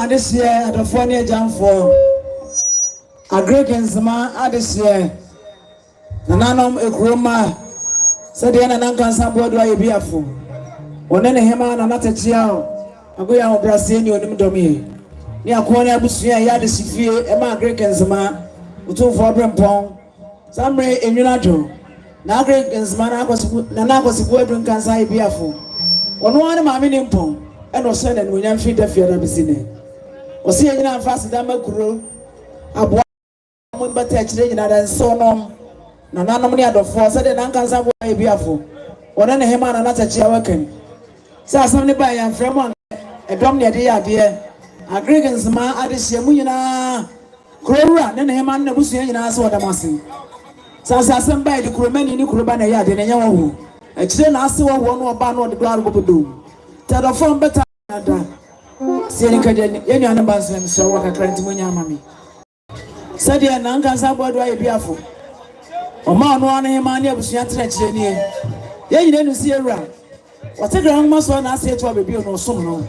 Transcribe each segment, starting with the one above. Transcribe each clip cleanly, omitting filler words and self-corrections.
This year at the funny jam for a Greek and Zama this year. Nananum a groma said the Anankan Sambo do I be a fool. When any Hema and not a child, a good young Brazilian you domi. Near Corner Busia Yadis Fee, Emma Greek and Zama, who took for Brempong, some ray in Yunajo. Now Greek and Zama was Nanakos Webrin Kansai be a fool. One of my meaning pong, and was said and William feed the fear of the cine. Osi yina fast da makuro abo mo bata kire yina da nso nom na nanom ne adofo se de nan kansa bo e biafo wona ne hema na tachi awakan se asam ne ba ya frem edom ne de ya de agregans ma adehye mu yina kurowura ne hema na busu yina se woda mase se asam ba de kuromani ni kuroba na ya de ne nyawo hu e kire na ase wo no oba no de do argobodo tadofo beta da Sieni kaje yenu anambansi mso wakakranti mwenye amami Sadi ya nanga sabu wadwa ye biafo Oma anuwa na hemani ya busu yantira chirenie Yenyi nenu siye ra Wategra hangu maso wana ase yetu wa bebio no sumu no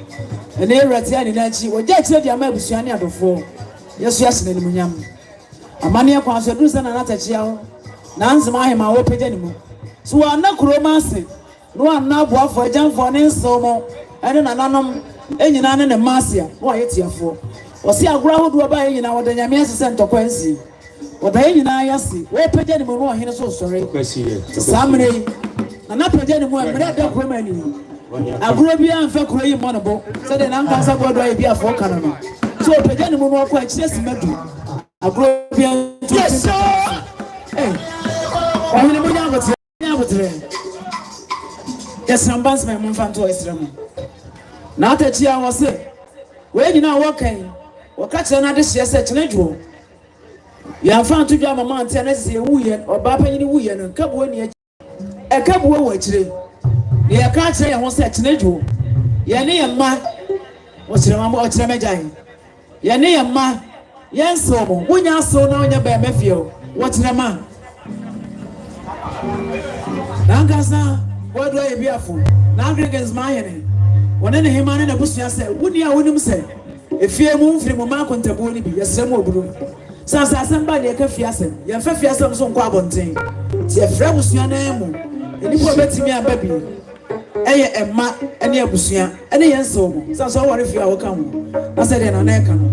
Ene ye rati ya ninachi Wajia chile di ama ya busu yani ya dofo Yesu yasi neni mwenyamu Amani ya kwa nsuwa dusa na nata chiao Na anzi mahi mawe peje ni mu Suwa anna kuromasi Nuwa anna buwafo Ejamfo ninso mo Ene na nanom enyina ne masia wo ayetiafo osi agura hodo ba enyina woda nyame asese ntokwansi woda enyina yasi wo peje ni mo no hene so sore samre na peje ni mo emre da kwema ni agura bia anfa kuro yi mo no bo se de nan kansa godo ayi bia fo kana no so peje ni mo no kwa chire simadu agura bia yes eh ohene mo nyabotre yes ambans me mo fanto esremo na atachia wose we nyina wokan wakache na de hye chenedwo ya fa anto dwa mama ante na se wuye oba panyini wuye no kabuo ni kabuo wa kire ya ka kire ya wose chenedwo ya ne ya ma wosire mama ochire mejan ya ne ya ma yenso mo wunya so na onya ba mafio wochire ma na ngasa wodwa ye biafo na agregens ma yene One ne hemane na busu ya se wuni a wonim se efie mu mfiri mu ma kontabuo ni bi yesrem oburu sansa asamba ne ka fie asem ye fa fie asem so nko abonten ti efra busu na emu enipo betimi aba bi eye emma ene abusua ene yenso mo sansa wore fie a wo kan na se de na na eka no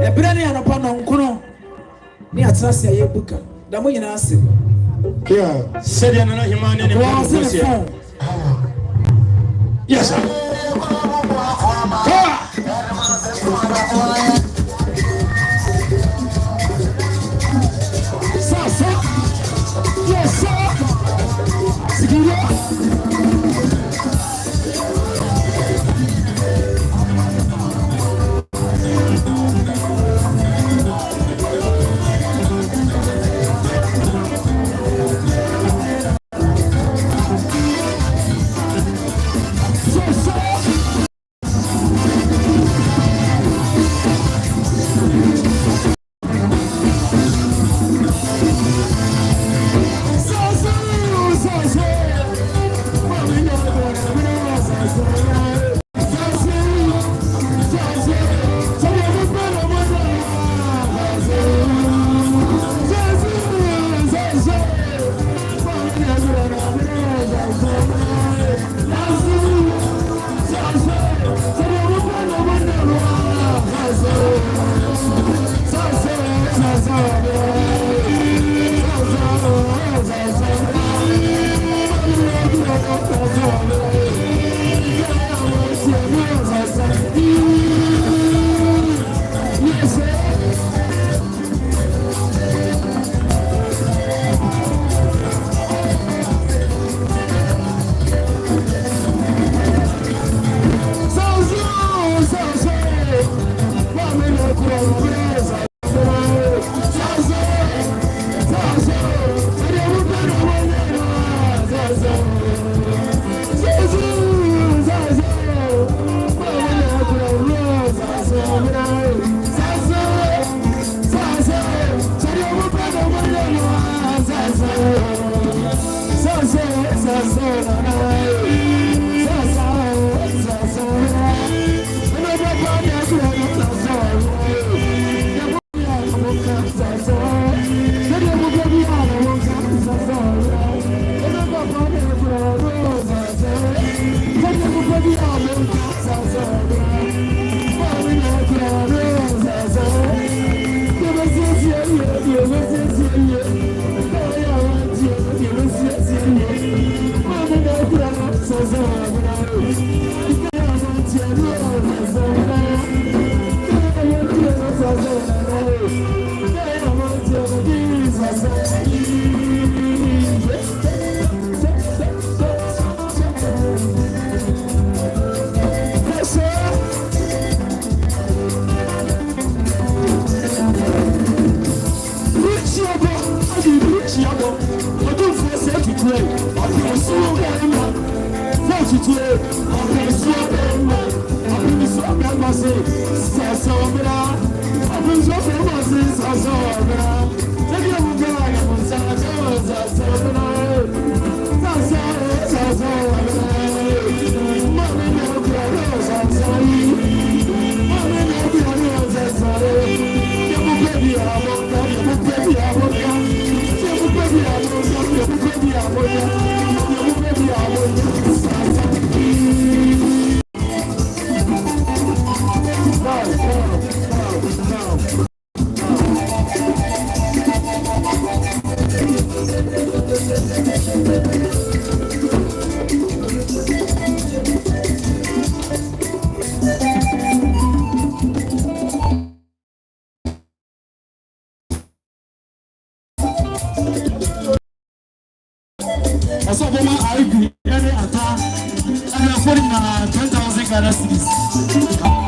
ebere ne anopa no nkono ni atrase ye buka da mo nyina ase yeah se de na hemane ne busu ya yes sir. Yes, sir. Asoboma I agree. Any attack, and we are putting 10,000 Ghana cedis.